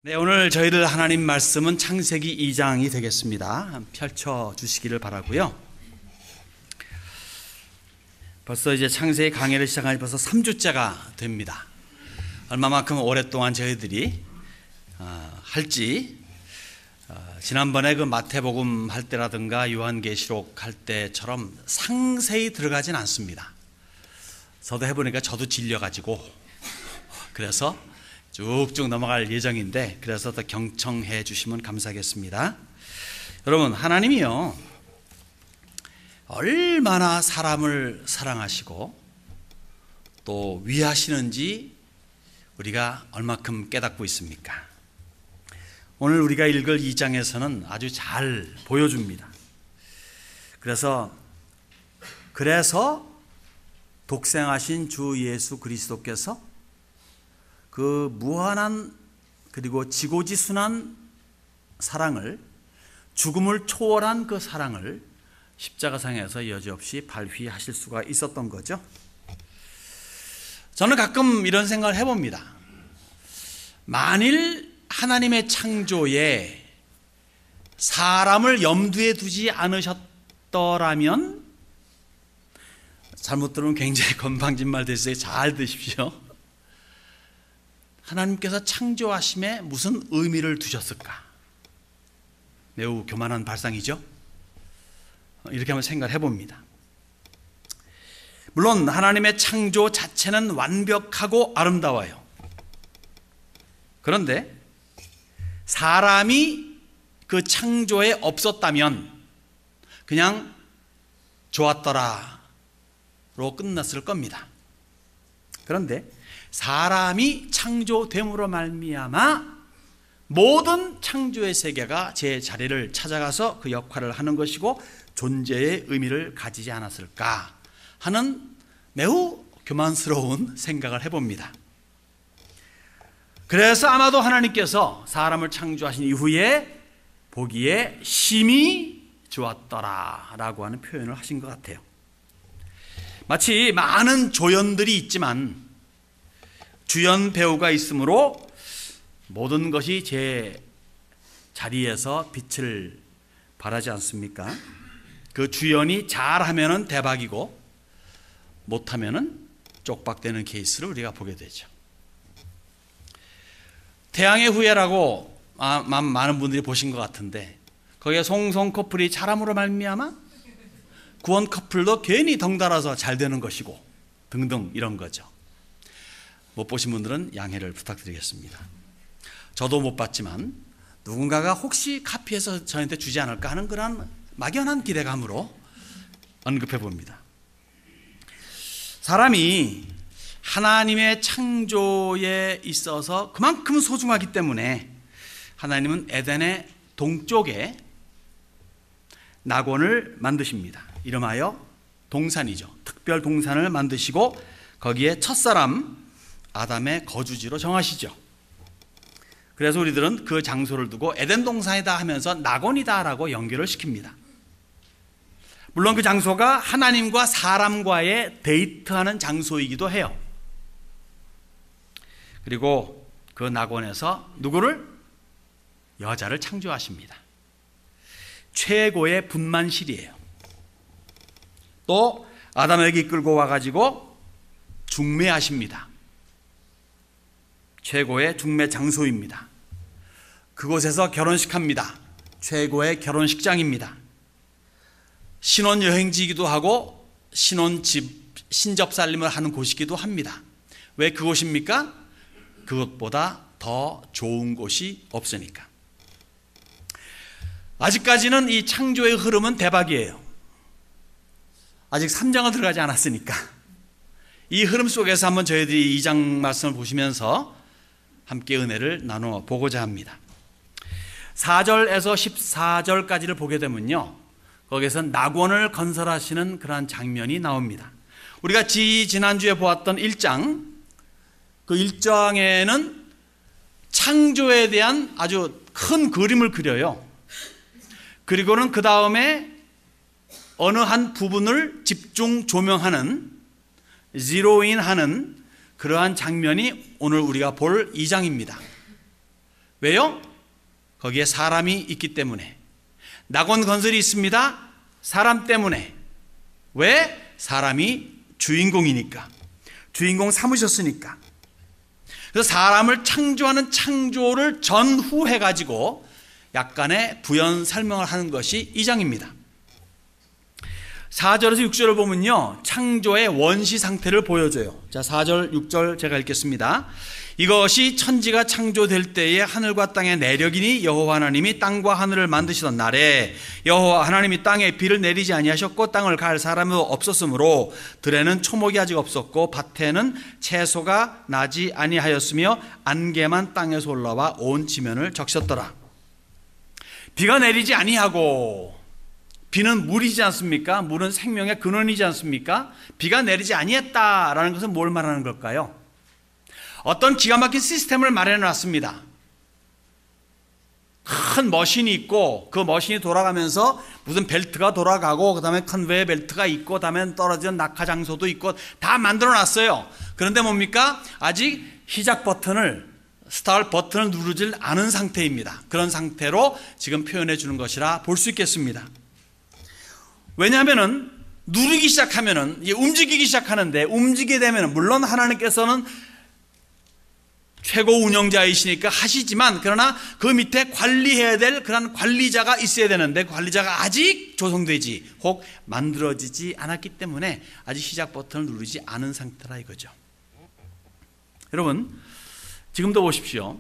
네, 오늘 저희들 하나님 말씀은 창세기 2장이 되겠습니다. 펼쳐 주시기를 바라고요. 벌써 이제 창세기 강의를 시작한 지 벌써 3주째가 됩니다. 얼마만큼 오랫동안 저희들이 할지 지난번에 그 마태복음 할 때라든가 요한계시록 할 때처럼 상세히 들어가진 않습니다. 저도 해보니까 저도 질려가지고 그래서 쭉쭉 넘어갈 예정인데, 그래서 더 경청해 주시면 감사하겠습니다. 여러분, 하나님이요 얼마나 사람을 사랑하시고 또 위하시는지 우리가 얼마큼 깨닫고 있습니까? 오늘 우리가 읽을 2장에서는 아주 잘 보여줍니다. 그래서 독생하신 주 예수 그리스도께서 그 무한한 그리고 지고지순한 사랑을, 죽음을 초월한 그 사랑을 십자가상에서 여지없이 발휘하실 수가 있었던 거죠. 저는 가끔 이런 생각을 해봅니다. 만일 하나님의 창조에 사람을 염두에 두지 않으셨더라면, 잘못 들으면 굉장히 건방진 말 됐어요. 잘 드십시오. 하나님께서 창조하심에 무슨 의미를 두셨을까? 매우 교만한 발상이죠. 이렇게 한번 생각을 해봅니다. 물론 하나님의 창조 자체는 완벽하고 아름다워요. 그런데 사람이 그 창조에 없었다면 그냥 좋았더라로 끝났을 겁니다. 그런데 사람이 창조됨으로 말미암아 모든 창조의 세계가 제 자리를 찾아가서 그 역할을 하는 것이고 존재의 의미를 가지지 않았을까 하는 매우 교만스러운 생각을 해봅니다. 그래서 아마도 하나님께서 사람을 창조하신 이후에 보기에 심히 좋았더라라고 하는 표현을 하신 것 같아요. 마치 많은 조연들이 있지만 주연 배우가 있으므로 모든 것이 제 자리에서 빛을 발하지 않습니까? 그 주연이 잘하면은 대박이고 못하면은 쪽박되는 케이스를 우리가 보게 되죠. 태양의 후예라고 많은 분들이 보신 것 같은데, 거기에 송송 커플이 잘함으로 말미암아 구원 커플도 괜히 덩달아서 잘 되는 것이고 등등 이런 거죠. 못 보신 분들은 양해를 부탁드리겠습니다. 저도 못 봤지만 누군가가 혹시 카피해서 저한테 주지 않을까 하는 그런 막연한 기대감으로 언급해 봅니다. 사람이 하나님의 창조에 있어서 그만큼 소중하기 때문에 하나님은 에덴의 동쪽에 낙원을 만드십니다. 이름하여 동산이죠. 특별 동산을 만드시고 거기에 첫사람 아담의 거주지로 정하시죠. 그래서 우리들은 그 장소를 두고 에덴 동산이다 하면서 낙원이다라고 연결을 시킵니다. 물론 그 장소가 하나님과 사람과의 데이트하는 장소이기도 해요. 그리고 그 낙원에서 누구를? 여자를 창조하십니다. 최고의 분만실이에요. 또 아담에게 이끌고 와가지고 중매하십니다. 최고의 중매 장소입니다. 그곳에서 결혼식합니다. 최고의 결혼식장입니다. 신혼여행지이기도 하고 신접살림을 하는 곳이기도 합니다. 왜 그곳입니까? 그것보다 더 좋은 곳이 없으니까. 아직까지는 이 창조의 흐름은 대박이에요. 아직 3장을 들어가지 않았으니까. 이 흐름 속에서 한번 저희들이 2장 말씀을 보시면서 함께 은혜를 나누어 보고자 합니다. 4절에서 14절까지를 보게 되면요, 거기에서 낙원을 건설하시는 그러한 장면이 나옵니다. 우리가 지난주에 보았던 1장, 그 1장에는 창조에 대한 아주 큰 그림을 그려요. 그리고는 그 다음에 어느 한 부분을 집중 조명하는, 지로인하는 그러한 장면이 오늘 우리가 볼 2장입니다. 왜요? 거기에 사람이 있기 때문에. 낙원 건설이 있습니다. 사람 때문에. 왜? 사람이 주인공이니까. 주인공 삼으셨으니까. 그래서 사람을 창조하는 창조를 전후해가지고 약간의 부연 설명을 하는 것이 이 장입니다. 4절에서 6절을 보면요, 창조의 원시 상태를 보여줘요. 자, 4절, 6절 제가 읽겠습니다. 이것이 천지가 창조될 때에 하늘과 땅의 내력이니 여호와 하나님이 땅과 하늘을 만드시던 날에 여호와 하나님이 땅에 비를 내리지 아니하셨고 땅을 갈 사람도 없었으므로 들에는 초목이 아직 없었고 밭에는 채소가 나지 아니하였으며 안개만 땅에서 올라와 온 지면을 적셨더라. 비가 내리지 아니하고, 비는 물이지 않습니까? 물은 생명의 근원이지 않습니까? 비가 내리지 아니했다라는 것은 뭘 말하는 걸까요? 어떤 기가 막힌 시스템을 마련해 놨습니다. 큰 머신이 있고 그 머신이 돌아가면서 무슨 벨트가 돌아가고 그 다음에 컨베이어 벨트가 있고 그 다음에 떨어지는 낙하 장소도 있고 다 만들어 놨어요. 그런데 뭡니까? 아직 시작 버튼을, 스타트 버튼을 누르질 않은 상태입니다. 그런 상태로 지금 표현해 주는 것이라 볼 수 있겠습니다. 왜냐하면은 누르기 시작하면은 움직이기 시작하는데, 움직이게 되면은 물론 하나님께서는 최고 운영자이시니까 하시지만, 그러나 그 밑에 관리해야 될 그런 관리자가 있어야 되는데 관리자가 아직 조성되지 혹 만들어지지 않았기 때문에 아직 시작 버튼을 누르지 않은 상태라 이거죠. 여러분, 지금도 보십시오.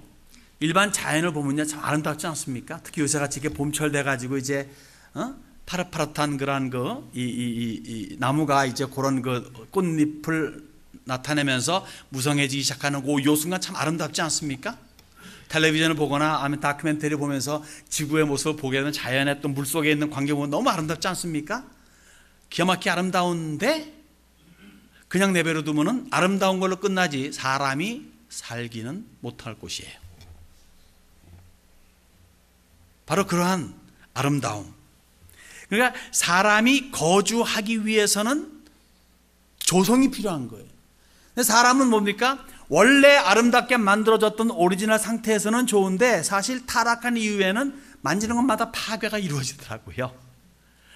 일반 자연을 보면요, 참 아름답지 않습니까? 특히 요새같이 이렇게 봄철 돼가지고 이제 파릇파릇한 그런 이 나무가 이제 그런 그 꽃잎을 나타내면서 무성해지기 시작하는 요 순간 참 아름답지 않습니까? 텔레비전을 보거나 아니면 다큐멘터리 보면서 지구의 모습을 보게 되면 자연의 또 물속에 있는 광경 보면 너무 아름답지 않습니까? 기가 막히게 아름다운데 그냥 내버려 두면은 아름다운 걸로 끝나지 사람이 살기는 못할 곳이에요. 바로 그러한 아름다움. 그러니까 사람이 거주하기 위해서는 조성이 필요한 거예요. 사람은 뭡니까? 원래 아름답게 만들어졌던 오리지널 상태에서는 좋은데 사실 타락한 이후에는 만지는 것마다 파괴가 이루어지더라고요.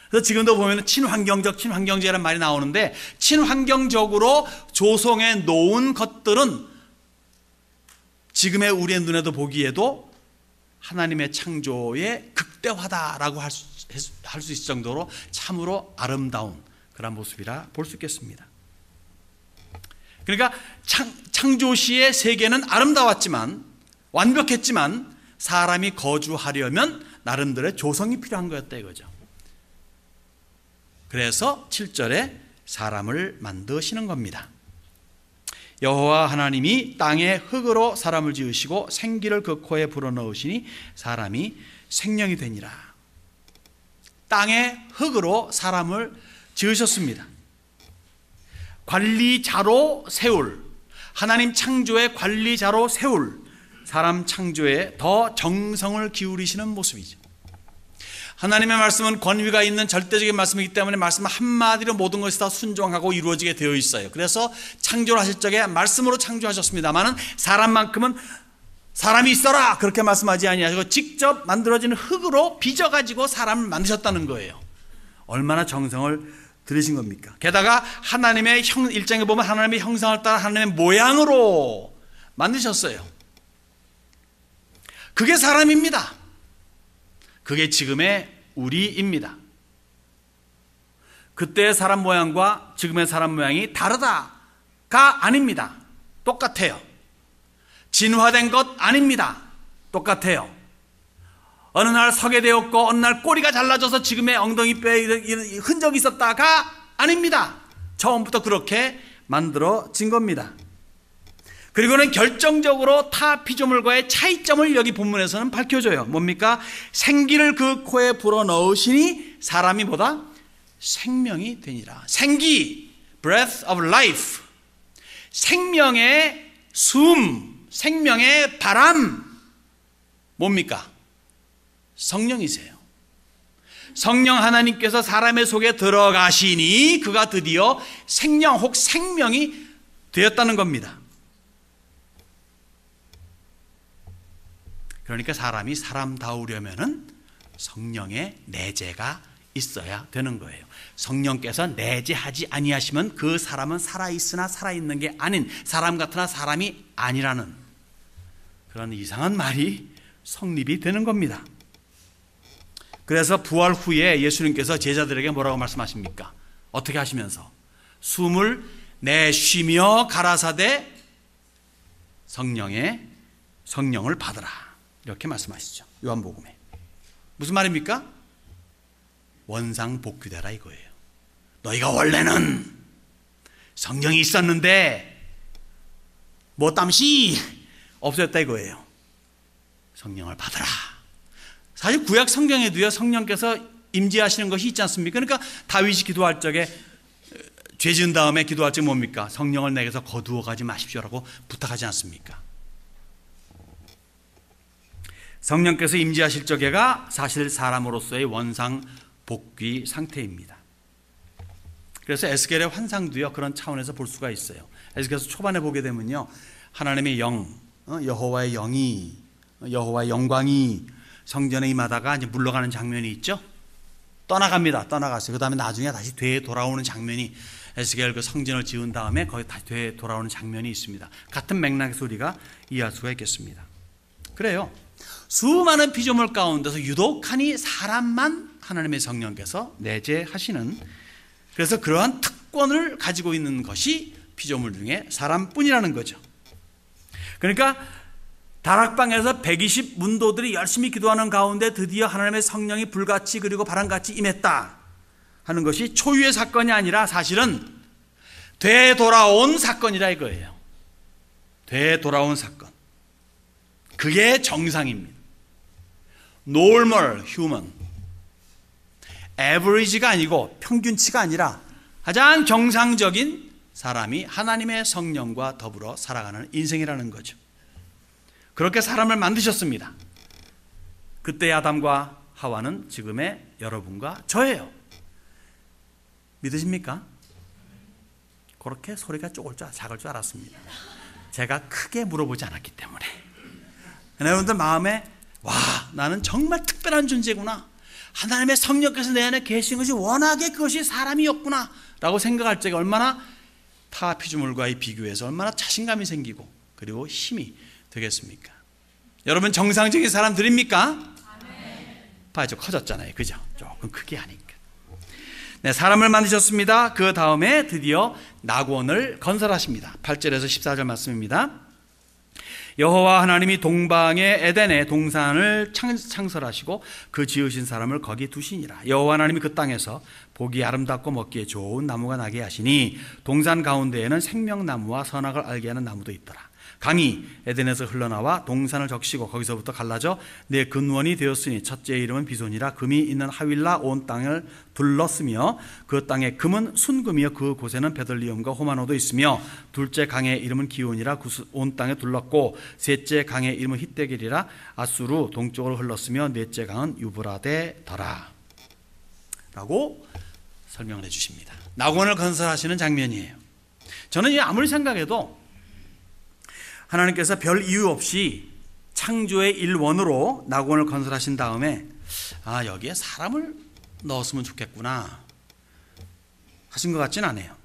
그래서 지금도 보면 친환경제라는 말이 나오는데, 친환경적으로 조성해 놓은 것들은 지금의 우리의 눈에도 보기에도 하나님의 창조의 극대화다라고 할 수 있을 정도로 참으로 아름다운 그런 모습이라 볼 수 있겠습니다. 그러니까 창조시의 세계는 아름다웠지만, 완벽했지만 사람이 거주하려면 나름대로의 조성이 필요한 거였다 이거죠. 그래서 7절에 사람을 만드시는 겁니다. 여호와 하나님이 땅에 흙으로 사람을 지으시고 생기를 그 코에 불어넣으시니 사람이 생명이 되니라. 땅에 흙으로 사람을 지으셨습니다. 관리자로 세울, 하나님 창조의 관리자로 세울, 사람 창조에 더 정성을 기울이시는 모습이죠. 하나님의 말씀은 권위가 있는 절대적인 말씀이기 때문에 말씀 한마디로 모든 것이 다 순종하고 이루어지게 되어 있어요. 그래서 창조를 하실 적에 말씀으로 창조하셨습니다만은 사람만큼은 사람이 있어라 그렇게 말씀하지 아니하시고 직접 만들어진 흙으로 빚어가지고 사람을 만드셨다는 거예요. 얼마나 정성을 들으신 겁니까? 게다가 하나님의 1장에 보면 하나님의 형상을 따라 하나님의 모양으로 만드셨어요. 그게 사람입니다. 그게 지금의 우리입니다. 그때의 사람 모양과 지금의 사람 모양이 다르다가 아닙니다. 똑같아요. 진화된 것 아닙니다. 똑같아요. 어느 날 서게 되었고 어느 날 꼬리가 잘라져서 지금의 엉덩이 뼈에 흔적이 있었다가 아닙니다. 처음부터 그렇게 만들어진 겁니다. 그리고는 결정적으로 타 피조물과의 차이점을 여기 본문에서는 밝혀줘요. 뭡니까? 생기를 그 코에 불어넣으시니 사람이 뭐다? 생명이 되니라. 생기, breath of life, 생명의 숨, 생명의 바람, 뭡니까? 성령이세요. 성령 하나님께서 사람의 속에 들어가시니 그가 드디어 생명 혹 생명이 되었다는 겁니다. 그러니까 사람이 사람다우려면은 성령의 내재가 있어야 되는 거예요. 성령께서 내재하지 아니하시면 그 사람은 살아있으나 살아있는 게 아닌, 사람 같으나 사람이 아니라는 그런 이상한 말이 성립이 되는 겁니다. 그래서 부활 후에 예수님께서 제자들에게 뭐라고 말씀하십니까? 어떻게 하시면서? 숨을 내쉬며 가라사대 성령을 받으라, 이렇게 말씀하시죠. 요한복음에. 무슨 말입니까? 원상복귀되라 이거예요. 너희가 원래는 성령이 있었는데 뭐 땀시 없어졌다 이거예요. 성령을 받으라. 사실 구약 성경에도요, 성령께서 임재하시는 것이 있지 않습니까? 그러니까 다윗이 기도할 적에, 죄 지은 다음에 기도할 적에 뭡니까? 성령을 내게서 거두어 가지 마십시오라고 부탁하지 않습니까? 성령께서 임재하실 적에가 사실 사람으로서의 원상 복귀 상태입니다. 그래서 에스겔의 환상도요, 그런 차원에서 볼 수가 있어요. 에스겔에서 초반에 보게 되면요, 하나님의 영, 여호와의 영이, 여호와의 영광이 성전에 임하다가 이제 물러가는 장면이 있죠. 떠나갑니다. 떠나갔어요. 그 다음에 나중에 다시 되돌아오는 장면이, 에스겔 그 성전을 지은 다음에 거기 다시 되돌아오는 장면이 있습니다. 같은 맥락에서 우리가 이해할 수가 있겠습니다. 그래요. 수많은 피조물 가운데서 유독하니 사람만 하나님의 성령께서 내재하시는, 그래서 그러한 특권을 가지고 있는 것이 피조물 중에 사람뿐이라는 거죠. 그러니까 다락방에서 120 문도들이 열심히 기도하는 가운데 드디어 하나님의 성령이 불같이 그리고 바람같이 임했다 하는 것이 초유의 사건이 아니라 사실은 되돌아온 사건이라 이거예요. 되돌아온 사건. 그게 정상입니다. normal human, average가 아니고 평균치가 아니라 가장 정상적인 사람이 하나님의 성령과 더불어 살아가는 인생이라는 거죠. 그렇게 사람을 만드셨습니다. 그때 아담과 하와는 지금의 여러분과 저예요. 믿으십니까? 그렇게 소리가 작을 줄 알았습니다. 제가 크게 물어보지 않았기 때문에. 여러분들 마음에, 와, 나는 정말 특별한 존재구나, 하나님의 성령께서 내 안에 계신 것이 워낙에 그것이 사람이었구나 라고 생각할 적에 얼마나 타 피조물과의 비교해서 얼마나 자신감이 생기고 그리고 힘이 되겠습니까? 여러분 정상적인 사람들입니까? 봐야죠. 커졌잖아요. 그죠? 조금 크게 하니까. 네, 사람을 만드셨습니다. 그 다음에 드디어 낙원을 건설하십니다. 8절에서 14절 말씀입니다. 여호와 하나님이 동방의 에덴의 동산을 창설하시고 그 지으신 사람을 거기 두시니라. 여호와 하나님이 그 땅에서 보기 아름답고 먹기에 좋은 나무가 나게 하시니 동산 가운데에는 생명나무와 선악을 알게 하는 나무도 있더라. 강이 에덴에서 흘러나와 동산을 적시고 거기서부터 갈라져 내 근원이 되었으니 첫째의 이름은 비손이라. 금이 있는 하윌라 온 땅을 둘렀으며 그 땅의 금은 순금이요 그 곳에는 베들리엄과 호마노도 있으며 둘째 강의 이름은 기온이라 온 땅에 둘렀고 셋째 강의 이름은 히데겔이라. 아수르 동쪽으로 흘렀으며 넷째 강은 유브라데더라 라고 설명을 해주십니다. 낙원을 건설하시는 장면이에요. 저는 아무리 생각해도 하나님께서 별 이유 없이 창조의 일원으로 낙원을 건설하신 다음에 여기에 사람을 넣었으면 좋겠구나 하신 것 같진 않아요.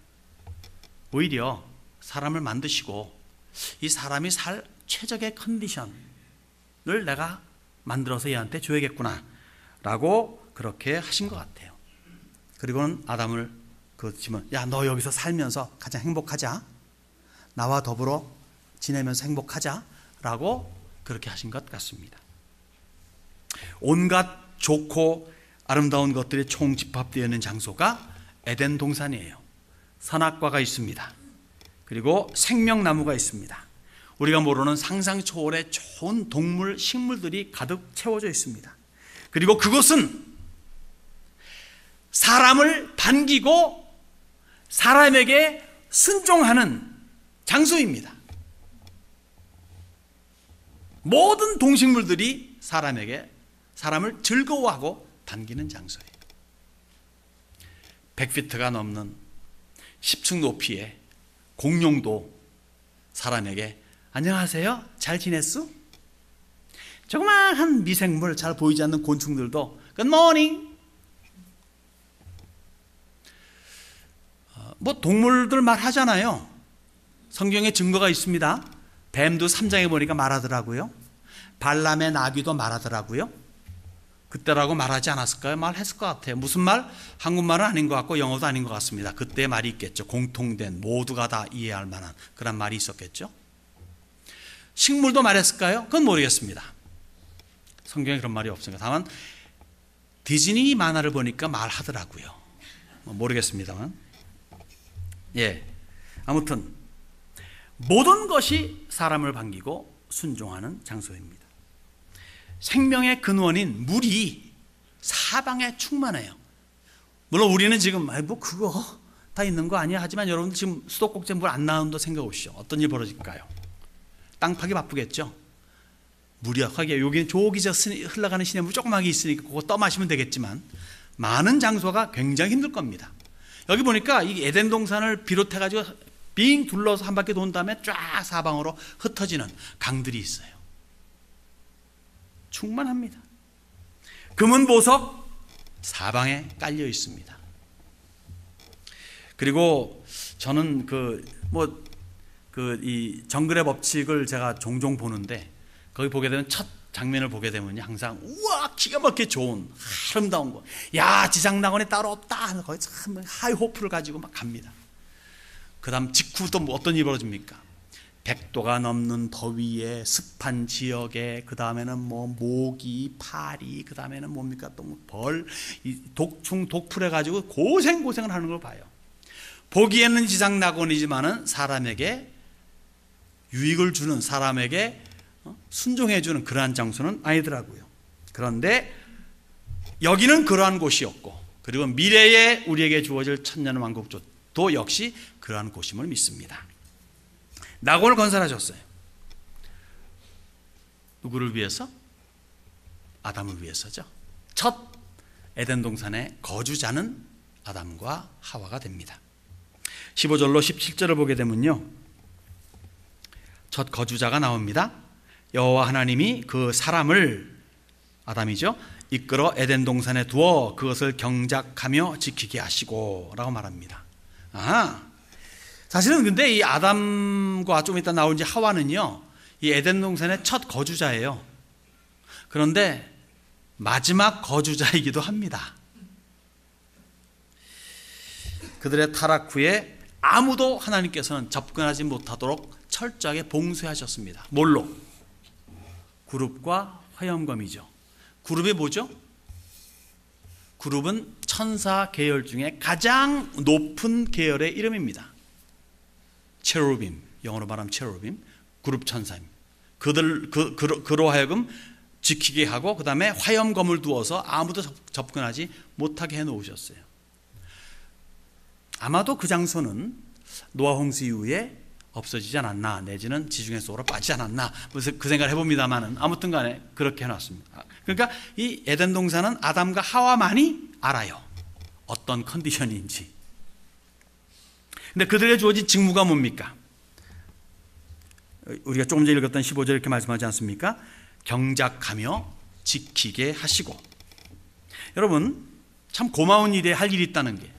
오히려 사람을 만드시고 이 사람이 살 최적의 컨디션을 내가 만들어서 얘한테 줘야겠구나 라고 그렇게 하신 것 같아요. 그리고는 아담을 그렇지만, 야, 너 여기서 살면서 가장 행복하자, 나와 더불어 지내면서 행복하자라고 그렇게 하신 것 같습니다. 온갖 좋고 아름다운 것들이 총집합되어 있는 장소가 에덴 동산이에요. 선악과가 있습니다. 그리고 생명나무가 있습니다. 우리가 모르는 상상 초월의 좋은 동물, 식물들이 가득 채워져 있습니다. 그리고 그것은 사람을 반기고 사람에게 순종하는 장소입니다. 모든 동식물들이 사람을 즐거워하고 반기는 장소예요. 100피트가 넘는 10층 높이의 공룡도 사람에게 안녕하세요? 잘 지냈어? 조그마한 미생물, 잘 보이지 않는 곤충들도 Good morning. 뭐 동물들 말하잖아요. 성경에 증거가 있습니다. 뱀도 3장에 보니까 말하더라고요. 발람의 나귀도 말하더라고요. 그때라고 말하지 않았을까요? 말했을 것 같아요. 무슨 말? 한국말은 아닌 것 같고 영어도 아닌 것 같습니다. 그때 말이 있겠죠. 공통된, 모두가 다 이해할 만한 그런 말이 있었겠죠. 식물도 말했을까요? 그건 모르겠습니다. 성경에 그런 말이 없으니까. 다만 디즈니 만화를 보니까 말하더라고요. 모르겠습니다만. 아무튼 모든 것이 사람을 반기고 순종하는 장소입니다. 생명의 근원인 물이 사방에 충만해요. 물론 우리는 지금 뭐 그거 다 있는 거 아니야? 하지만 여러분들 지금 수도꼭지에 물 안 나온다 생각해 보시죠. 어떤 일 벌어질까요? 땅 파기 바쁘겠죠. 물이야. 하기야 여기는 저기 흘러가는 시냇물 조그맣게 있으니까 그거 떠마시면 되겠지만 많은 장소가 굉장히 힘들 겁니다. 여기 보니까 이 에덴 동산을 비롯해 가지고 빙 둘러서 한 바퀴 돈 다음에 쫙 사방으로 흩어지는 강들이 있어요. 충만합니다. 금은 보석 사방에 깔려 있습니다. 그리고 저는 이 정글의 법칙을 제가 종종 보는데 거기 보게 되면 첫 장면을 보게 되면 항상 우와 기가 막히게 좋은 아름다운 거, 야 지상낙원이 따로 없다. 거기 참 하이호프를 가지고 막 갑니다. 그 다음 직후 또 어떤 일이 벌어집니까? 100도가 넘는 더위에 습한 지역에 그 다음에는 뭐 모기, 파리, 그 다음에는 뭡니까 또 벌, 독충, 독풀 해가지고 고생을 하는 걸 봐요. 보기에는 지상낙원이지만은 사람에게 유익을 주는, 사람에게 순종해주는 그러한 장소는 아니더라고요. 그런데 여기는 그러한 곳이었고, 그리고 미래에 우리에게 주어질 천년왕국도 역시 그러한 곳임을 믿습니다. 낙원을 건설하셨어요. 누구를 위해서? 아담을 위해서죠. 첫 에덴 동산의 거주자는 아담과 하와가 됩니다. 15절로 17절을 보게 되면요, 첫 거주자가 나옵니다. 여호와 하나님이 그 사람을, 아담이죠, 이끌어 에덴 동산에 두어 그것을 경작하며 지키게 하시고 라고 말합니다. 사실은 근데 이 아담과 좀 이따 나올 이제 하와는요, 이 에덴 동산의 첫 거주자예요. 그런데 마지막 거주자이기도 합니다. 그들의 타락 후에 아무도 하나님께서는 접근하지 못하도록 철저하게 봉쇄하셨습니다. 뭘로? 그룹과 화염검이죠. 그룹이 뭐죠? 그룹은 천사 계열 중에 가장 높은 계열의 이름입니다. 체루빔, 영어로 말하면 체루빔, 그룹 천사입니다. 그로 하여금 지키게 하고 그 다음에 화염검을 두어서 아무도 접근하지 못하게 해놓으셨어요. 아마도 그 장소는 노아 홍수 이후에 없어지지 않았나, 내지는 지중해 속으로 빠지지 않았나, 그 생각을 해봅니다만은 아무튼 간에 그렇게 해놨습니다. 그러니까 이 에덴 동산은 아담과 하와만이 알아요. 어떤 컨디션인지. 근데 그들에게 주어진 직무가 뭡니까? 우리가 조금 전에 읽었던 15절 이렇게 말씀하지 않습니까? 경작하며 지키게 하시고. 여러분, 참 고마운 일에 할 일이 있다는 게,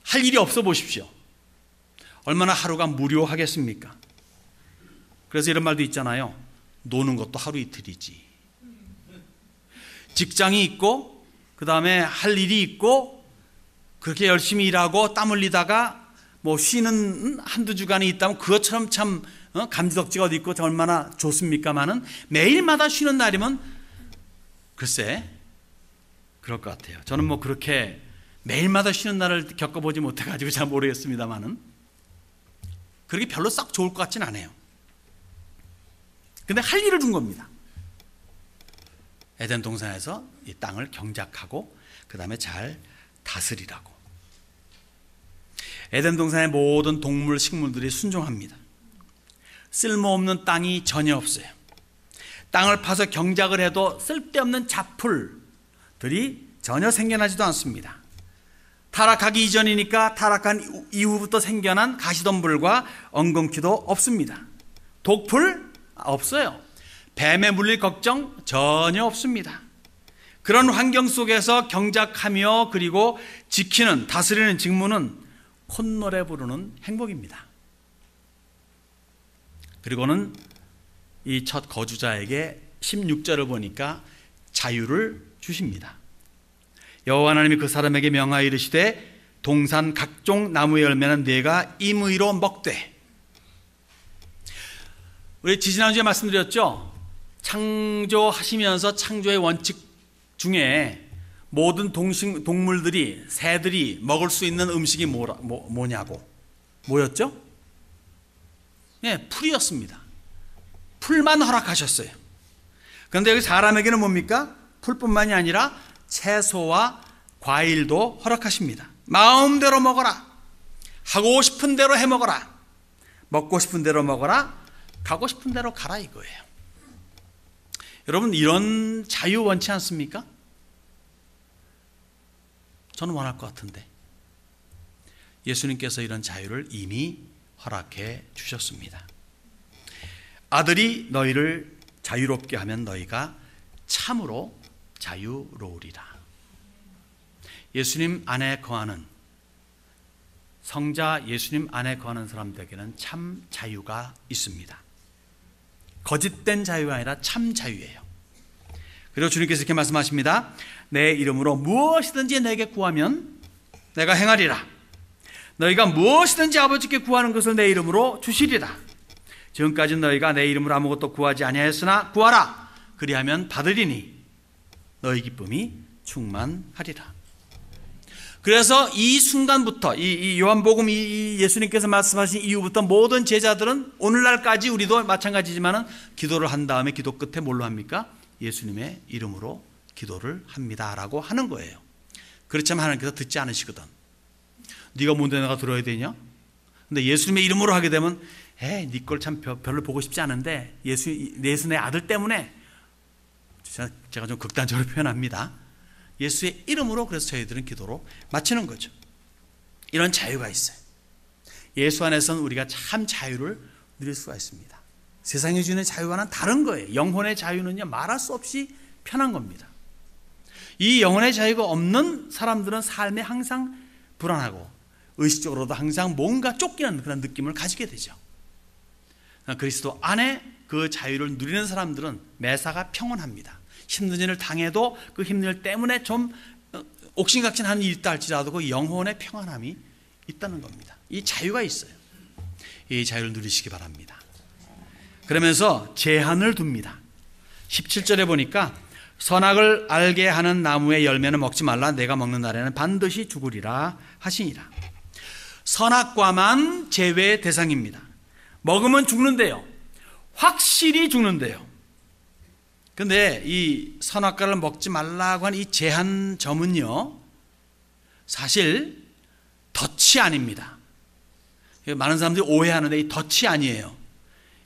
할 일이 없어 보십시오. 얼마나 하루가 무료하겠습니까? 그래서 이런 말도 있잖아요. 노는 것도 하루 이틀이지. 직장이 있고 그 다음에 할 일이 있고 그렇게 열심히 일하고 땀 흘리다가 뭐 쉬는 한두 주간이 있다면 그것처럼 참 감지덕지가 어디 있고 얼마나 좋습니까마는 매일마다 쉬는 날이면 글쎄 그럴 것 같아요. 저는 뭐 그렇게 매일마다 쉬는 날을 겪어보지 못해가지고 잘 모르겠습니다마는 그렇게 별로 썩 좋을 것 같진 않아요. 근데 할 일을 준 겁니다. 에덴 동산에서 이 땅을 경작하고 그 다음에 잘 다스리라고. 에덴 동산의 모든 동물, 식물들이 순종합니다. 쓸모없는 땅이 전혀 없어요. 땅을 파서 경작을 해도 쓸데없는 잡풀들이 전혀 생겨나지도 않습니다. 타락하기 이전이니까 타락한 이후부터 생겨난 가시덤불과 엉겅퀴도 없습니다. 독풀 없어요. 뱀에 물릴 걱정 전혀 없습니다. 그런 환경 속에서 경작하며 그리고 지키는, 다스리는 직무는 콧노래 부르는 행복입니다. 그리고는 이 첫 거주자에게 16절을 보니까 자유를 주십니다. 여호와 하나님이 그 사람에게 명하여 이르시되 동산 각종 나무의 열매는 네가 임의로 먹되. 우리 지지난주에 말씀드렸죠. 창조하시면서 창조의 원칙 중에 모든 동물들이, 새들이 먹을 수 있는 음식이 뭐냐고. 뭐였죠? 네, 풀이었습니다. 풀만 허락하셨어요. 그런데 여기 사람에게는 뭡니까? 풀뿐만이 아니라 채소와 과일도 허락하십니다. 마음대로 먹어라. 하고 싶은 대로 해 먹어라. 먹고 싶은 대로 먹어라. 가고 싶은 대로 가라 이거예요. 여러분, 이런 자유 원치 않습니까? 저는 원할 것 같은데 예수님께서 이런 자유를 이미 허락해 주셨습니다. 아들이 너희를 자유롭게 하면 너희가 참으로 자유로우리라. 예수님 안에 거하는, 성자 예수님 안에 거하는 사람들에게는 참 자유가 있습니다. 거짓된 자유가 아니라 참 자유예요. 그리고 주님께서 이렇게 말씀하십니다. 내 이름으로 무엇이든지 내게 구하면 내가 행하리라. 너희가 무엇이든지 아버지께 구하는 것을 내 이름으로 주시리라. 지금까지 너희가 내 이름으로 아무것도 구하지 아니하였으나 구하라. 그리하면 받으리니 너희 기쁨이 충만하리라. 그래서 이 순간부터, 이 요한복음 이 예수님께서 말씀하신 이후부터 모든 제자들은 오늘날까지 우리도 마찬가지지만 기도를 한 다음에 기도 끝에 뭘로 합니까? 예수님의 이름으로 기도를 합니다라고 하는 거예요. 그렇지만 하나님께서 듣지 않으시거든. 네가 뭔데 내가 들어야 되냐? 근데 예수님의 이름으로 하게 되면 네 걸 참 별로 보고 싶지 않은데 예수의 아들 때문에, 제가 좀 극단적으로 표현합니다. 예수의 이름으로 그래서 저희들은 기도로 마치는 거죠. 이런 자유가 있어요. 예수 안에서는 우리가 참 자유를 누릴 수가 있습니다. 세상이 주는 자유와는 다른 거예요. 영혼의 자유는요, 말할 수 없이 편한 겁니다. 이 영혼의 자유가 없는 사람들은 삶에 항상 불안하고 의식적으로도 항상 뭔가 쫓기는 그런 느낌을 가지게 되죠. 그리스도 안에 그 자유를 누리는 사람들은 매사가 평온합니다. 힘든 일을 당해도 그 힘든 일 때문에 좀 옥신각신하는 일이 있다 할지라도 그 영혼의 평안함이 있다는 겁니다. 이 자유가 있어요. 이 자유를 누리시기 바랍니다. 그러면서 제한을 둡니다. 17절에 보니까 선악을 알게 하는 나무의 열매는 먹지 말라. 내가 먹는 날에는 반드시 죽으리라 하시니라. 선악과만 제외 대상입니다. 먹으면 죽는데요. 확실히 죽는데요. 근데 이 선악과를 먹지 말라고 하는 이 제한점은요, 사실 덫이 아닙니다. 많은 사람들이 오해하는데 이 덫이 아니에요.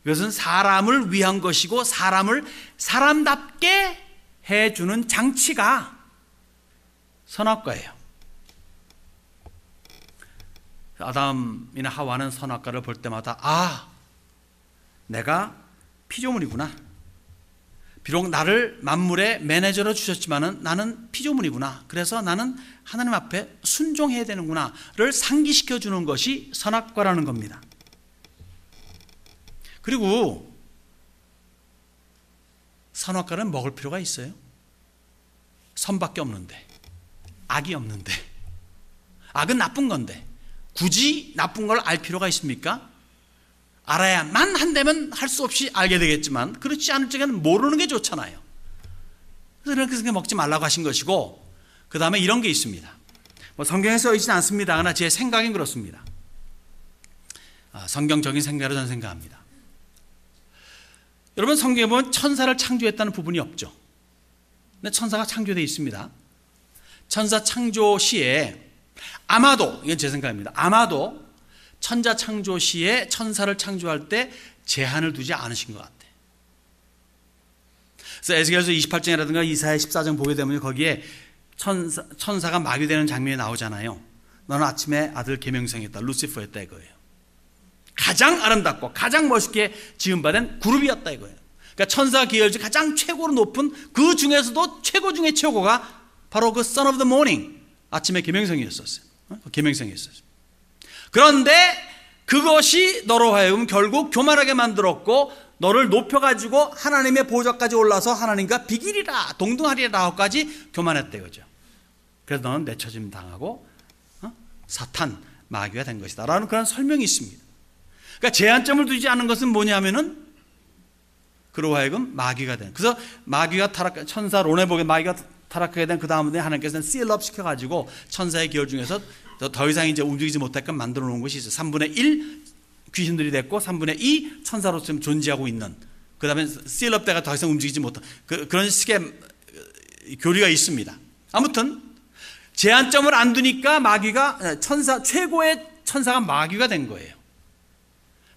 이것은 사람을 위한 것이고 사람을 사람답게 해주는 장치가 선악과예요. 아담이나 하와는 선악과를 볼 때마다 내가 피조물이구나. 비록 나를 만물의 매니저로 주셨지만은 나는 피조물이구나. 그래서 나는 하나님 앞에 순종해야 되는구나를 상기시켜 주는 것이 선악과라는 겁니다. 그리고 선악과는 먹을 필요가 있어요? 선밖에 없는데, 악이 없는데, 악은 나쁜 건데 굳이 나쁜 걸 알 필요가 있습니까? 알아야만 한다면 할 수 없이 알게 되겠지만 그렇지 않을 적에는 모르는 게 좋잖아요. 그래서 이렇게 먹지 말라고 하신 것이고, 그 다음에 이런 게 있습니다. 성경에 써 있지는 않습니다. 그러나 제 생각엔 그렇습니다. 성경적인 생각으로 저는 생각합니다. 여러분, 성경에 보면 천사를 창조했다는 부분이 없죠. 근데 천사가 창조되어 있습니다. 천사 창조 시에 아마도, 이건 제 생각입니다. 아마도 천자 창조 시에 천사를 창조할 때 제한을 두지 않으신 것 같아요. 그래서 에스겔서 28장이라든가 이사야 14장 보게 되면 거기에 천사가 마귀되는 장면이 나오잖아요. 너는 아침에 아들 계명성했다, 루시퍼였다 이거예요. 가장 아름답고 가장 멋있게 지음받은 그룹이었다 이거예요. 그러니까 천사 계열 중 가장 최고로 높은, 그 중에서도 최고 중에 최고가 바로 그 Son of the Morning, 아침의 계명성이었었어요. 계명성이었어요. 그런데 그것이 너로 하여금 결국 교만하게 만들었고, 너를 높여가지고 하나님의 보좌까지 올라서 하나님과 비길이라 동등하리라 하고까지 교만했대, 그죠? 그래서 너는 내쳐짐 당하고 사탄, 마귀가 된 것이다 라는 그런 설명이 있습니다. 그러니까 제한점을 두지 않은 것은 뭐냐면은 그로 하여금 마귀가 된, 그래서 마귀가 천사 론에복에 마귀가 타락하게 된 그 다음에 하나님께서는 씰업 시켜가지고 천사의 계열 중에서 더 이상 이제 움직이지 못할까 만들어 놓은 것이 있어요. 3분의 1 귀신들이 됐고 3분의 2 천사로서 존재하고 있는, 그 다음에 씰업 때가 더 이상 움직이지 못한 그런 식의 교리가 있습니다. 아무튼 제한점을 안 두니까 마귀가 최고의 천사가 마귀가 된 거예요.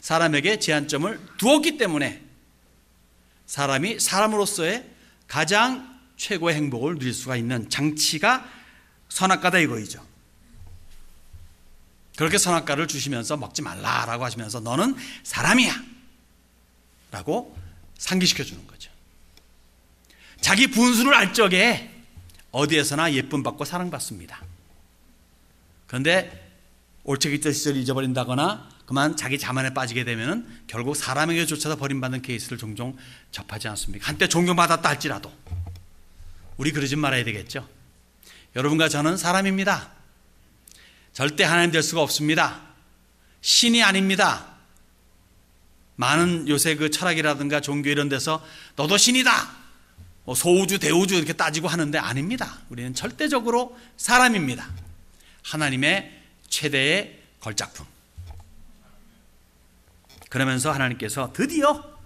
사람에게 제한점을 두었기 때문에 사람이 사람으로서의 가장 최고의 행복을 누릴 수가 있는 장치가 선악과다 이거이죠. 그렇게 선악과를 주시면서 먹지 말라라고 하시면서 너는 사람이야 라고 상기시켜 주는 거죠. 자기 분수를 알 적에 어디에서나 예쁨 받고 사랑받습니다. 그런데 올챙이 시절 잊어버린다거나 그만 자기 자만에 빠지게 되면 결국 사람에게조차도 버림받는 케이스를 종종 접하지 않습니까? 한때 존경받았다 할지라도 우리 그러지 말아야 되겠죠. 여러분과 저는 사람입니다. 절대 하나님 될 수가 없습니다. 신이 아닙니다. 많은 요새 그 철학이라든가 종교 이런 데서 너도 신이다, 소우주 대우주 이렇게 따지고 하는데 아닙니다. 우리는 절대적으로 사람입니다. 하나님의 최대의 걸작품. 그러면서 하나님께서 드디어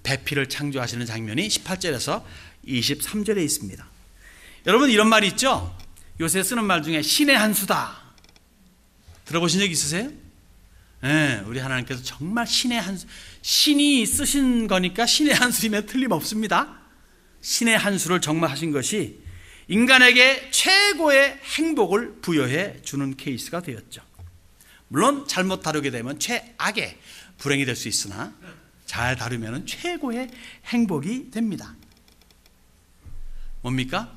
배필을 창조하시는 장면이 18절에서 23절에 있습니다. 여러분 이런 말이 있죠? 요새 쓰는 말 중에 신의 한 수다. 들어보신 적 있으세요? 네, 우리 하나님께서 정말 신의 한 수, 신이 쓰신 거니까 신의 한 수이면 틀림없습니다. 신의 한 수를 정말 하신 것이 인간에게 최고의 행복을 부여해 주는 케이스가 되었죠. 물론 잘못 다루게 되면 최악의 불행이 될 수 있으나 잘 다루면 최고의 행복이 됩니다. 뭡니까?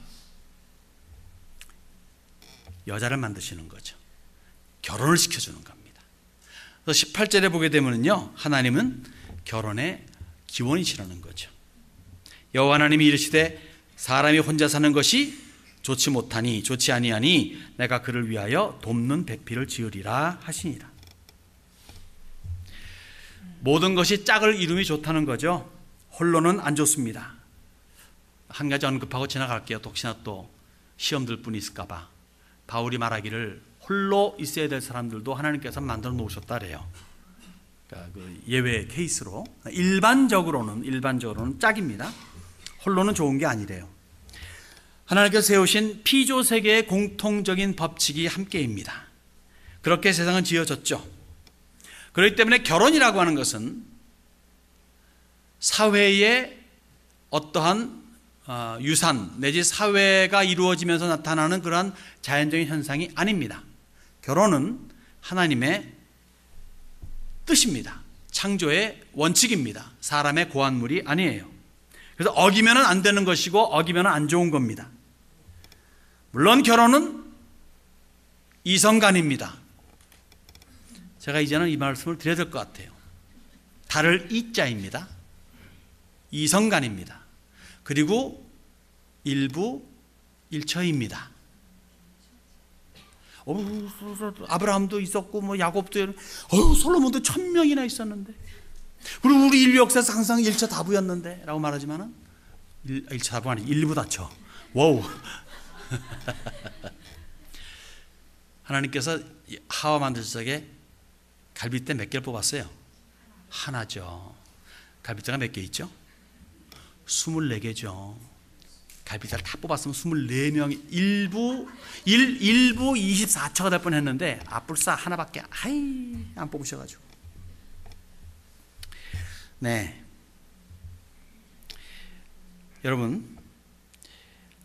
여자를 만드시는 거죠. 결혼을 시켜주는 겁니다. 그래서 18절에 보게 되면요, 하나님은 결혼의 기원이시라는 거죠. 여호와 하나님이 이르시되 사람이 혼자 사는 것이 좋지 못하니 좋지 아니하니 내가 그를 위하여 돕는 배필을 지으리라 하시니라. 모든 것이 짝을 이룸이 좋다는 거죠. 홀로는 안 좋습니다. 한 가지 언급하고 지나갈게요. 혹시나 또 시험 들 분이 있을까 봐. 바울이 말하기를 홀로 있어야 될 사람들도 하나님께서 만들어 놓으셨다 그래요. 그러니까 그 예외 케이스로. 일반적으로는 짝입니다. 홀로는 좋은 게 아니래요. 하나님께서 세우신 피조 세계의 공통적인 법칙이 함께입니다. 그렇게 세상은 지어졌죠. 그렇기 때문에 결혼이라고 하는 것은 사회의 어떠한 유산 내지 사회가 이루어지면서 나타나는 그러한 자연적인 현상이 아닙니다. 결혼은 하나님의 뜻입니다. 창조의 원칙입니다. 사람의 고안물이 아니에요. 그래서 어기면 안 되는 것이고 어기면 안 좋은 겁니다. 물론 결혼은 이성간입니다. 제가 이제는 이 말씀을 드려야 될 것 같아요. 달을 이자입니다. 이성간입니다. 그리고 일부 일처입니다. 아브라함도 있었고 뭐 야곱도 솔로몬도 1000명이나 있었는데, 그리고 우리 인류 역사에서 항상 일처 다부였는데 라고 말하지만은 일처 다부가 아니고 일부 다쳐. 와우. 하나님께서 하와 만드실 적에 갈빗대 몇 개를 뽑았어요? 하나죠. 갈빗대가 몇 개 있죠? 24개죠. 갈빗대를 다 뽑았으면 24명이 일부 24처가 될 뻔했는데 아뿔싸 하나밖에 안 뽑으셔가지고. 네, 여러분,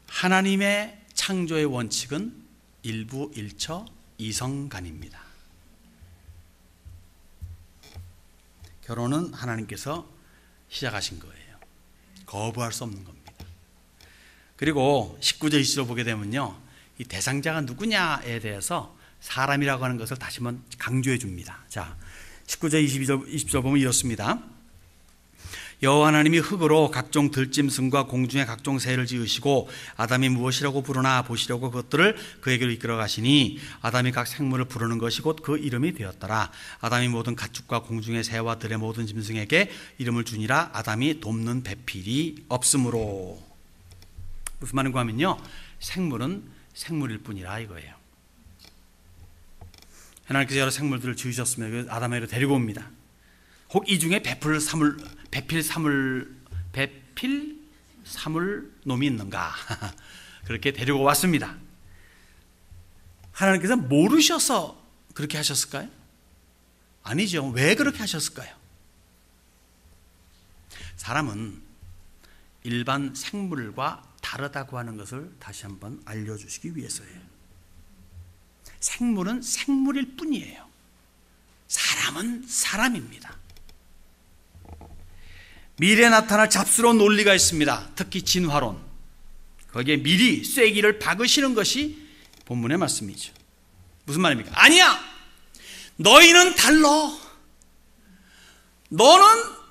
하나님의 창조의 원칙은 일부 일처 이성간입니다. 결혼은 하나님께서 시작하신 거예요. 거부할 수 없는 겁니다. 그리고 19절 20절 보게 되면요, 이 대상자가 누구냐에 대해서 사람이라고 하는 것을 다시 한번 강조해 줍니다. 자, 19절 20절 보면 이렇습니다. 여호와 하나님이 흙으로 각종 들짐승과 공중의 각종 새를 지으시고 아담이 무엇이라고 부르나 보시려고 그것들을 그에게로 이끌어 가시니 아담이 각 생물을 부르는 것이 곧 그 이름이 되었더라. 아담이 모든 가축과 공중의 새와 들의 모든 짐승에게 이름을 주니라. 아담이 돕는 배필이 없으므로. 무슨 말인가 하면요, 생물은 생물일 뿐이라 이거예요. 하나님께서 여러 생물들을 지으셨으면 아담에게로 데리고 옵니다. 혹 이 중에 배필 삼을 놈이 있는가? 그렇게 데리고 왔습니다. 하나님께서 모르셔서 그렇게 하셨을까요? 아니죠. 왜 그렇게 하셨을까요? 사람은 일반 생물과 다르다고 하는 것을 다시 한번 알려주시기 위해서예요. 생물은 생물일 뿐이에요. 사람은 사람입니다. 미래에 나타날 잡스러운 논리가 있습니다. 특히 진화론. 거기에 미리 쐐기를 박으시는 것이 본문의 말씀이죠. 무슨 말입니까? 아니야! 너희는 달라. 너는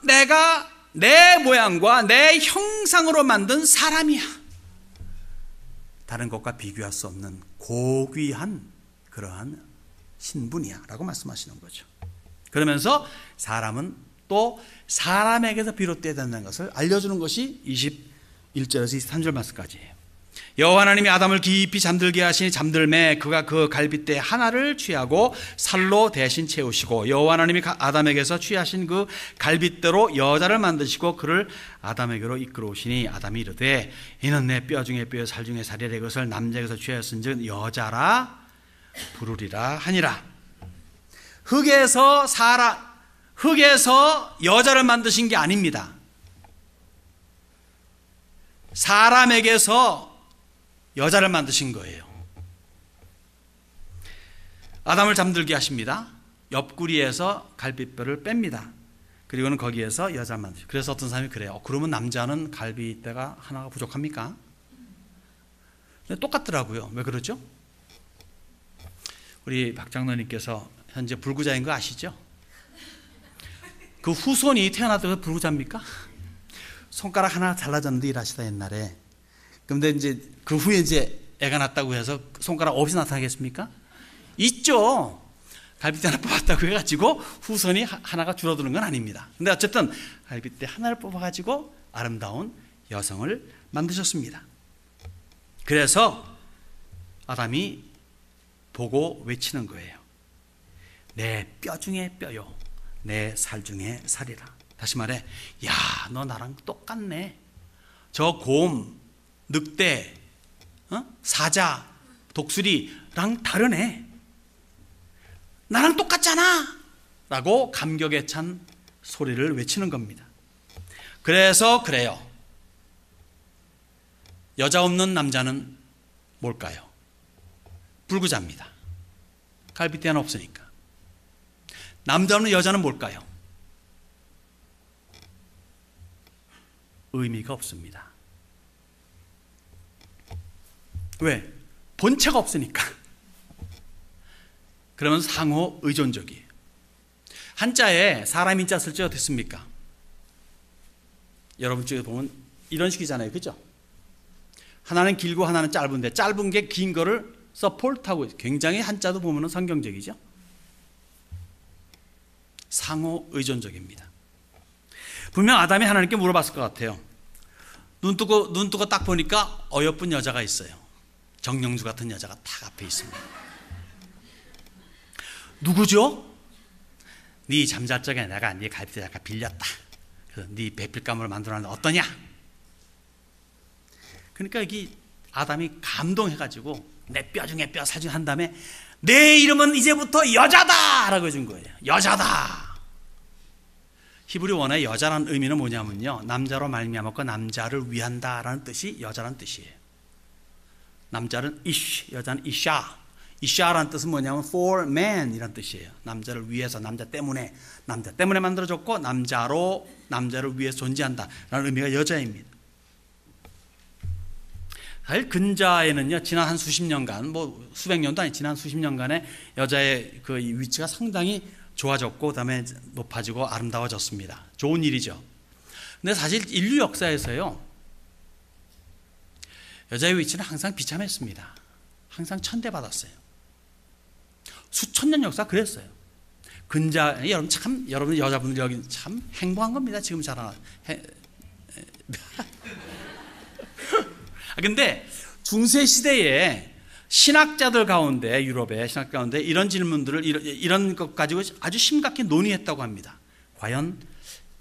내가 내 모양과 내 형상으로 만든 사람이야. 다른 것과 비교할 수 없는 고귀한 그러한 신분이야 라고 말씀하시는 거죠. 그러면서 사람은 또 사람에게서 비롯되어야 된다는 것을 알려주는 것이 21절에서 23절 말씀까지예요. 여호와 하나님이 아담을 깊이 잠들게 하시니 잠들매 그가 그 갈빗대 하나를 취하고 살로 대신 채우시고 여호와 하나님이 아담에게서 취하신 그 갈빗대로 여자를 만드시고 그를 아담에게로 이끌어 오시니 아담이 이르되 이는 내 뼈 중에 뼈 살 중에 살이라 이것을 남자에게서 취하였은즉 여자라 부르리라 하니라. 흙에서 여자를 만드신 게 아닙니다. 사람에게서 여자를 만드신 거예요. 아담을 잠들게 하십니다. 옆구리에서 갈빗뼈를 뺍니다. 그리고는 거기에서 여자를 만드시고. 그래서 어떤 사람이 그래요. 그러면 남자는 갈빗대가 하나가 부족합니까? 근데 똑같더라고요. 왜 그러죠? 우리 박 장로님께서 현재 불구자인 거 아시죠? 그 후손이 태어나도 불구자입니까? 손가락 하나 잘라졌는데 일하시다 옛날에. 그런데 이제 그 후에 이제 애가 났다고 해서 손가락 없이 나타나겠습니까? 있죠. 갈빗대 하나 뽑았다고 해가지고 후손이 하나가 줄어드는 건 아닙니다. 근데 어쨌든 갈빗대 하나를 뽑아가지고 아름다운 여성을 만드셨습니다. 그래서 아담이 보고 외치는 거예요. 내 뼈 중에 뼈요. 내 살 중에 살이라. 다시 말해, 야, 너 나랑 똑같네. 저 곰, 늑대, 사자, 독수리랑 다르네. 나랑 똑같잖아. 라고 감격에 찬 소리를 외치는 겁니다. 그래서 그래요. 여자 없는 남자는 뭘까요? 불구자입니다. 갈빗대 하나 없으니까. 남자 없는 여자는 뭘까요? 의미가 없습니다. 왜? 본체가 없으니까. 그러면 상호 의존적이에요. 한자에 사람 인자 쓸 때 어떻습니까? 여러분 쪽에 보면 이런 식이잖아요. 그죠? 하나는 길고 하나는 짧은데 짧은 게 긴 거를 서포트하고 굉장히 한자도 보면 성경적이죠. 상호 의존적입니다. 분명 아담이 하나님께 물어봤을 것 같아요. 눈 뜨고 딱 보니까 어여쁜 여자가 있어요. 정영주 같은 여자가 딱 앞에 있습니다. 누구죠? 네 잠잘 적에 내가 네 갈빗대 잠깐 빌렸다. 그래서 네 배필감을 만들어놨는데 어떠냐? 그러니까 여기 아담이 감동해가지고 내 뼈 중에 뼈 살 중에 한 다음에 내 이름은 이제부터 여자다! 라고 해준 거예요. 여자다! 히브리 원어의 여자라는 의미는 뭐냐면요, 남자로 말미암았고 남자를 위한다라는 뜻이 여자라는 뜻이에요. 남자는 이쉬, 여자는 이샤. 이샤라는 뜻은 뭐냐면 for man 이란 뜻이에요. 남자를 위해서, 남자 때문에 만들어졌고 남자를 위해 존재한다 라는 의미가 여자입니다. 사실 근자에는요, 지난 한 수십 년간, 뭐 수백 년도 아니, 지난 수십 년간의 여자의 그 위치가 상당히 좋아졌고, 그 다음에 높아지고 아름다워졌습니다. 좋은 일이죠. 근데 사실 인류 역사에서요, 여자의 위치는 항상 비참했습니다. 항상 천대받았어요. 수천 년 역사 그랬어요. 근자, 여러분 여자분들 여기 참 행복한 겁니다. 지금 자라나. 근데 중세 시대에 신학자들 가운데, 유럽의 신학 가운데 이런 질문들을 이런 것 가지고 아주 심각히 논의했다고 합니다. 과연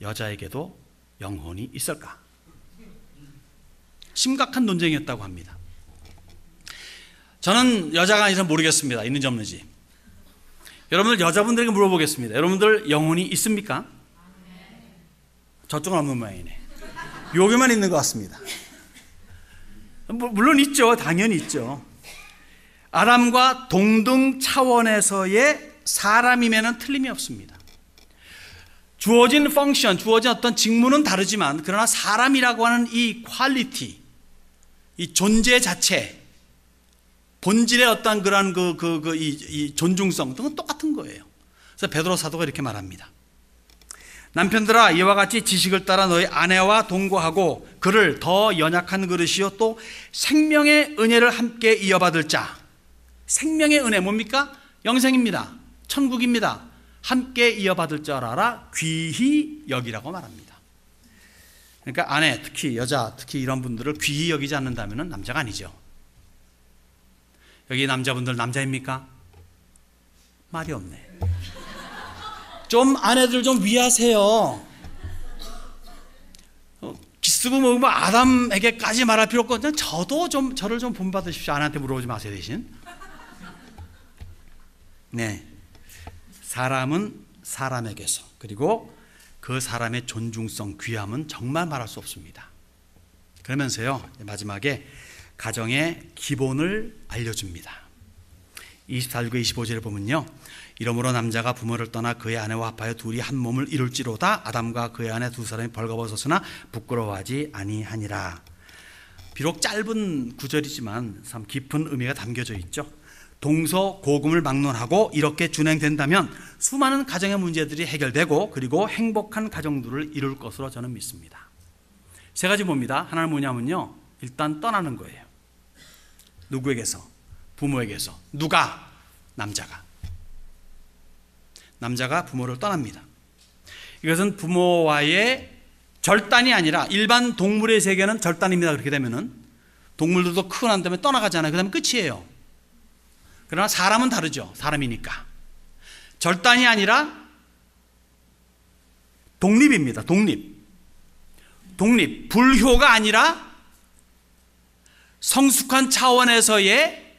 여자에게도 영혼이 있을까? 심각한 논쟁이었다고 합니다. 저는 여자가 아니라 모르겠습니다. 있는지 없는지. 여러분들 여자분들에게 물어보겠습니다. 여러분들 영혼이 있습니까? 저쪽은 없는 모양이네. 여기만 있는 것 같습니다. 물론 있죠. 당연히 있죠. 아담과 동등 차원에서의 사람임에는 틀림이 없습니다. 주어진 펑션, 주어진 어떤 직무는 다르지만 그러나 사람이라고 하는 이 퀄리티, 이 존재 자체, 본질의 어떤 그런 이 존중성 등은 똑같은 거예요. 그래서 베드로 사도가 이렇게 말합니다. 남편들아, 이와 같이 지식을 따라 너희 아내와 동거하고 그를 더 연약한 그릇이요 또 생명의 은혜를 함께 이어받을 자. 생명의 은혜 뭡니까? 영생입니다. 천국입니다. 함께 이어받을 줄 알아 귀히 여기라고 말합니다. 그러니까 아내, 특히 여자, 특히 이런 분들을 귀히 여기지 않는다면 남자가 아니죠. 여기 남자분들 남자입니까? 말이 없네. 좀 아내들 좀 위하세요. 기스고 뭐 아담에게까지 말할 필요 없고 그냥 저를 좀 본받으십시오. 아내한테 물어보지 마세요 대신. 네, 사람은 사람에게서 그리고 그 사람의 존중성, 귀함은 정말 말할 수 없습니다. 그러면서요 마지막에 가정의 기본을 알려줍니다. 24절과 25절에 보면요, 이러므로 남자가 부모를 떠나 그의 아내와 합하여 둘이 한 몸을 이룰지로다. 아담과 그의 아내 두 사람이 벌거벗었으나 부끄러워하지 아니하니라. 비록 짧은 구절이지만 참 깊은 의미가 담겨져 있죠. 동서고금을 막론하고 이렇게 준행된다면 수많은 가정의 문제들이 해결되고 그리고 행복한 가정들을 이룰 것으로 저는 믿습니다. 세 가지 봅니다. 하나는 뭐냐면요, 일단 떠나는 거예요. 누구에게서? 부모에게서. 누가? 남자가 부모를 떠납니다. 이것은 부모와의 절단이 아니라 일반 동물의 세계는 절단입니다. 그렇게 되면은 동물들도 크고 난 다음에 떠나가잖아요. 그 다음에 끝이에요. 그러나 사람은 다르죠. 사람이니까. 절단이 아니라 독립입니다. 독립. 불효가 아니라 성숙한 차원에서의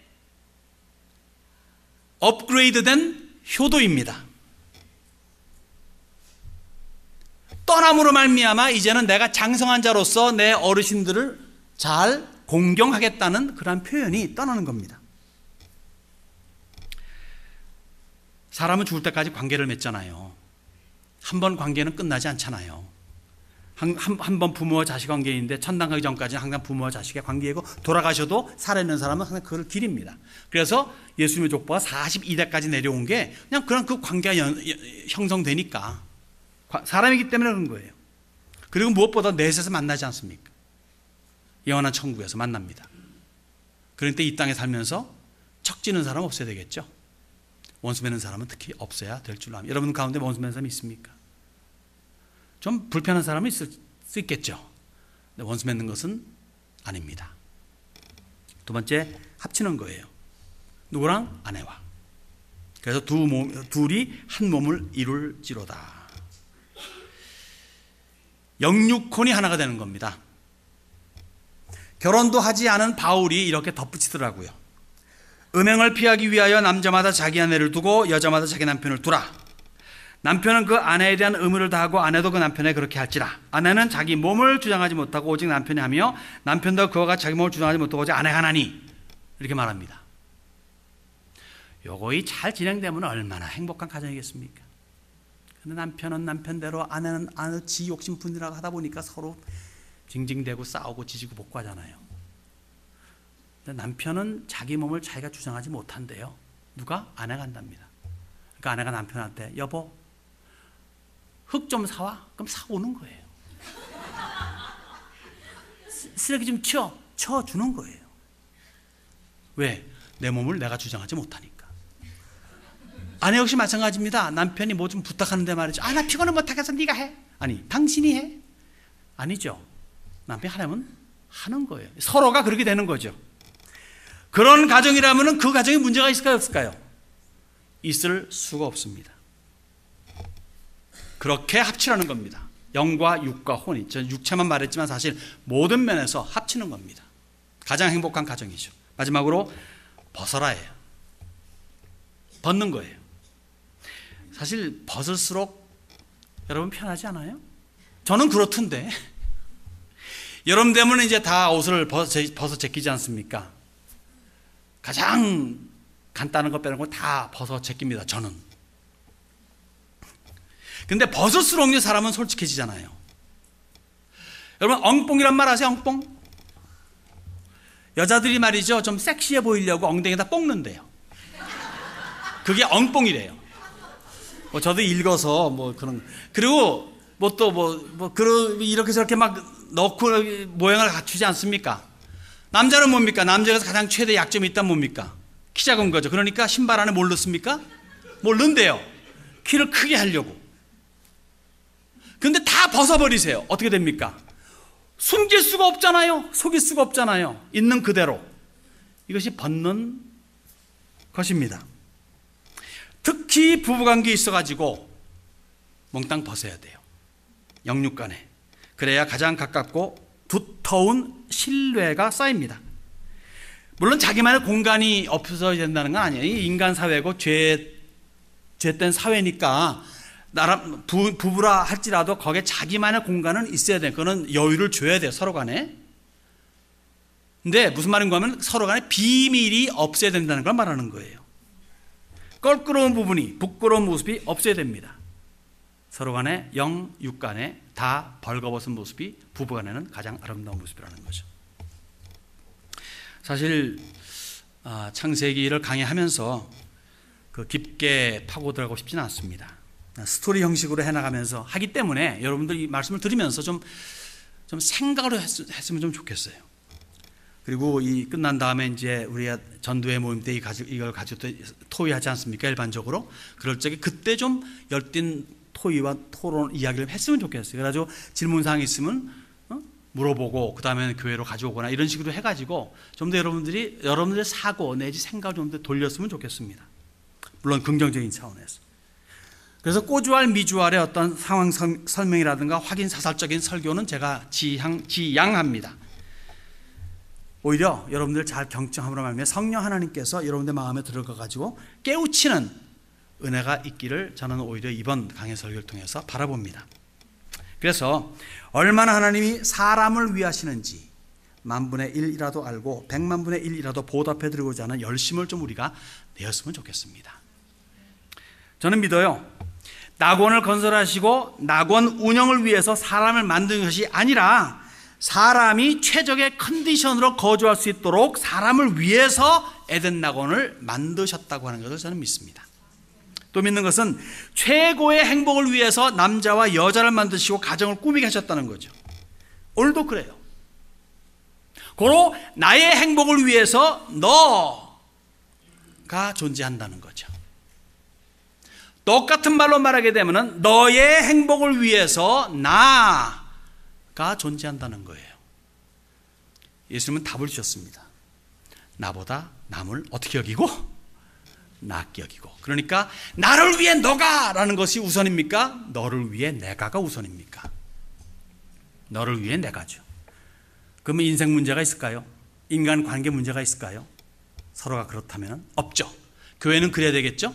업그레이드된 효도입니다. 떠남으로 말미암아 이제는 내가 장성한 자로서 내 어르신들을 잘 공경하겠다는 그런 표현이 떠나는 겁니다. 사람은 죽을 때까지 관계를 맺잖아요. 한 번 관계는 끝나지 않잖아요. 한 번 부모와 자식 관계인데 천당 가기 전까지는 항상 부모와 자식의 관계이고 돌아가셔도 살아있는 사람은 항상 그를 기립니다. 그래서 예수님의 족보가 42대까지 내려온 게 그냥 그 관계가 형성되니까 사람이기 때문에 그런 거예요. 그리고 무엇보다 넷에서 만나지 않습니까? 영원한 천국에서 만납니다. 그런데 이 땅에 살면서 척지는 사람 없어야 되겠죠. 원수 맺는 사람은 특히 없어야 될 줄로 압니다. 여러분 가운데 원수 맺는 사람이 있습니까? 좀 불편한 사람은 있을 수 있겠죠. 근데 원수 맺는 것은 아닙니다. 두 번째, 합치는 거예요. 누구랑? 아내와. 그래서 둘이 한 몸을 이룰지로다. 영육혼이 하나가 되는 겁니다. 결혼도 하지 않은 바울이 이렇게 덧붙이더라고요. 음행을 피하기 위하여 남자마다 자기 아내를 두고 여자마다 자기 남편을 두라. 남편은 그 아내에 대한 의무를 다하고 아내도 그 남편에 그렇게 할지라. 아내는 자기 몸을 주장하지 못하고 오직 남편이 하며 남편도 그와 같이 자기 몸을 주장하지 못하고 오직 아내가 하나니. 이렇게 말합니다. 요거이 잘 진행되면 얼마나 행복한 가정이겠습니까? 근데 남편은 남편대로 아내는 지 욕심분이라고 하다 보니까 서로 징징대고 싸우고 지지고 볶고 하잖아요. 남편은 자기 몸을 자기가 주장하지 못한대요. 누가? 아내가 한답니다. 그러니까 아내가 남편한테 여보 흙 좀 사와? 그럼 사오는 거예요. 쓰레기 좀 치워주는 거예요. 왜? 내 몸을 내가 주장하지 못하니까. 아내 역시 마찬가지입니다. 남편이 뭐 좀 부탁하는데 말이죠. 나 피곤해 못하겠어 네가 해. 아니 당신이 해? 아니죠. 남편이 하려면 하는 거예요. 서로가 그렇게 되는 거죠. 그런 가정이라면 그 가정에 문제가 있을까요 없을까요? 있을 수가 없습니다. 그렇게 합치라는 겁니다. 영과 육과 혼이. 저 육체만 말했지만 사실 모든 면에서 합치는 겁니다. 가장 행복한 가정이죠. 마지막으로 벗어라예요. 벗는 거예요. 사실 벗을수록 여러분 편하지 않아요? 저는 그렇던데. 여름 되면 이제 다 옷을 벗어 제끼지 않습니까? 가장 간단한 거 빼는 거 다 벗어 제낍니다. 저는. 근데 벗을수록 사람은 솔직해지잖아요. 여러분 엉뽕이란 말 아세요? 엉뽕? 여자들이 말이죠 좀 섹시해 보이려고 엉덩이에다 뽕는데요. 그게 엉뽕이래요. 뭐 저도 읽어서 뭐 그런. 그리고 뭐 또 이렇게 저렇게 막 넣고 모양을 갖추지 않습니까? 남자는 뭡니까? 남자가 가장 최대 약점이 있다면 뭡니까? 키 작은 거죠. 그러니까 신발 안에 뭘 넣습니까? 뭘 넣는데요. 키를 크게 하려고. 근데 다 벗어버리세요. 어떻게 됩니까? 숨길 수가 없잖아요. 속일 수가 없잖아요. 있는 그대로. 이것이 벗는 것입니다. 특히 부부관계에 있어가지고 몽땅 벗어야 돼요. 영육간에. 그래야 가장 가깝고 두터운 신뢰가 쌓입니다. 물론 자기만의 공간이 없어야 된다는 건 아니에요. 인간 사회고 죄된 사회니까 부부라 할지라도 거기에 자기만의 공간은 있어야 돼요. 그거는 여유를 줘야 돼요. 서로 간에. 근데 무슨 말인가 하면 서로 간에 비밀이 없어야 된다는 걸 말하는 거예요. 껄끄러운 부분이, 부끄러운 모습이 없어야 됩니다. 서로 간에 영, 육 간에 다 벌거벗은 모습이 부부 간에는 가장 아름다운 모습이라는 거죠. 사실 창세기를 강의하면서 깊게 파고들어가고 싶지는 않습니다. 스토리 형식으로 해나가면서 하기 때문에 여러분들 이 말씀을 들으면서 좀 생각을 했으면 좀 좋겠어요. 그리고 이 끝난 다음에 이제 우리가 전도회 모임 때 이걸 가지고 토의하지 않습니까? 일반적으로. 그럴 적에 그때 좀 열띤 토의와 토론 이야기를 했으면 좋겠어요. 그래가지고 질문사항이 있으면 물어보고 그 다음에 교회로 가져오거나 이런 식으로 해가지고 좀 더 여러분들의 사고 내지 생각을 좀 더 돌렸으면 좋겠습니다. 물론 긍정적인 차원에서. 그래서 꼬주알 미주알의 어떤 상황 설명이라든가 확인 사살적인 설교는 제가 지양합니다. 오히려 여러분들 잘 경청함으로 말미암아 성령 하나님께서 여러분들 마음에 들어가가지고 깨우치는 은혜가 있기를 저는 오히려 이번 강해 설교를 통해서 바라봅니다. 그래서 얼마나 하나님이 사람을 위하시는지 만분의 1이라도 알고 100만분의 1이라도 보답해 드리고자 하는 열심을 좀 우리가 내었으면 좋겠습니다. 저는 믿어요. 낙원을 건설하시고 낙원 운영을 위해서 사람을 만든 것이 아니라 사람이 최적의 컨디션으로 거주할 수 있도록 사람을 위해서 에덴 낙원을 만드셨다고 하는 것을 저는 믿습니다. 또 믿는 것은 최고의 행복을 위해서 남자와 여자를 만드시고 가정을 꾸미게 하셨다는 거죠. 오늘도 그래요. 고로 나의 행복을 위해서 너가 존재한다는 거죠. 똑같은 말로 말하게 되면 너의 행복을 위해서 나가 존재한다는 거예요. 예수님은 답을 주셨습니다. 나보다 남을 어떻게 여기고? 낫게 여기고. 그러니까 나를 위해 너가 라는 것이 우선입니까? 너를 위해 내가가 우선입니까? 너를 위해 내가죠. 그러면 인생 문제가 있을까요? 인간관계 문제가 있을까요? 서로가 그렇다면 없죠. 교회는 그래야 되겠죠?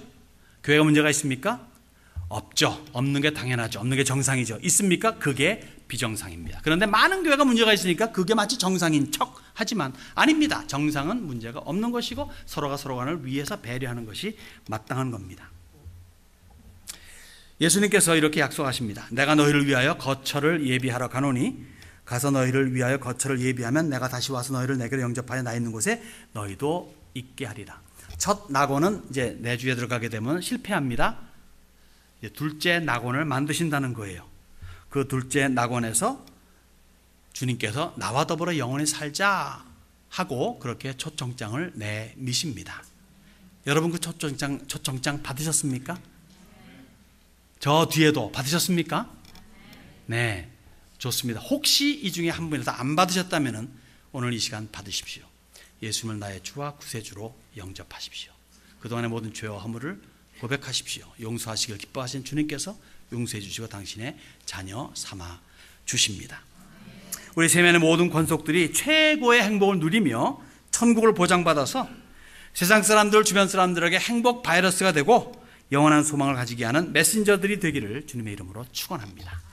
교회가 문제가 있습니까? 없죠. 없는 게 당연하죠. 없는 게 정상이죠. 있습니까? 그게 비정상입니다. 그런데 많은 교회가 문제가 있으니까 그게 마치 정상인 척 하지만 아닙니다. 정상은 문제가 없는 것이고 서로가 서로 간을 위해서 배려하는 것이 마땅한 겁니다. 예수님께서 이렇게 약속하십니다. 내가 너희를 위하여 거처를 예비하러 가노니 가서 너희를 위하여 거처를 예비하면 내가 다시 와서 너희를 내게로 영접하여 나 있는 곳에 너희도 있게 하리라. 첫 낙원은 이제 내주에 들어가게 되면 실패합니다. 이제 둘째 낙원을 만드신다는 거예요. 그 둘째 낙원에서 주님께서 나와 더불어 영원히 살자 하고 그렇게 초청장을 내미십니다. 여러분 그 초청장 받으셨습니까? 저 뒤에도 받으셨습니까? 네, 좋습니다. 혹시 이 중에 한 분이라도 안 받으셨다면 오늘 이 시간 받으십시오. 예수님을 나의 주와 구세주로 영접하십시오. 그동안의 모든 죄와 허물을 고백하십시오. 용서하시길 기뻐하신 주님께서 용서해 주시고 당신의 자녀 삼아 주십니다. 우리 세면의 모든 권속들이 최고의 행복을 누리며 천국을 보장받아서 세상 사람들, 주변 사람들에게 행복 바이러스가 되고 영원한 소망을 가지게 하는 메신저들이 되기를 주님의 이름으로 축원합니다.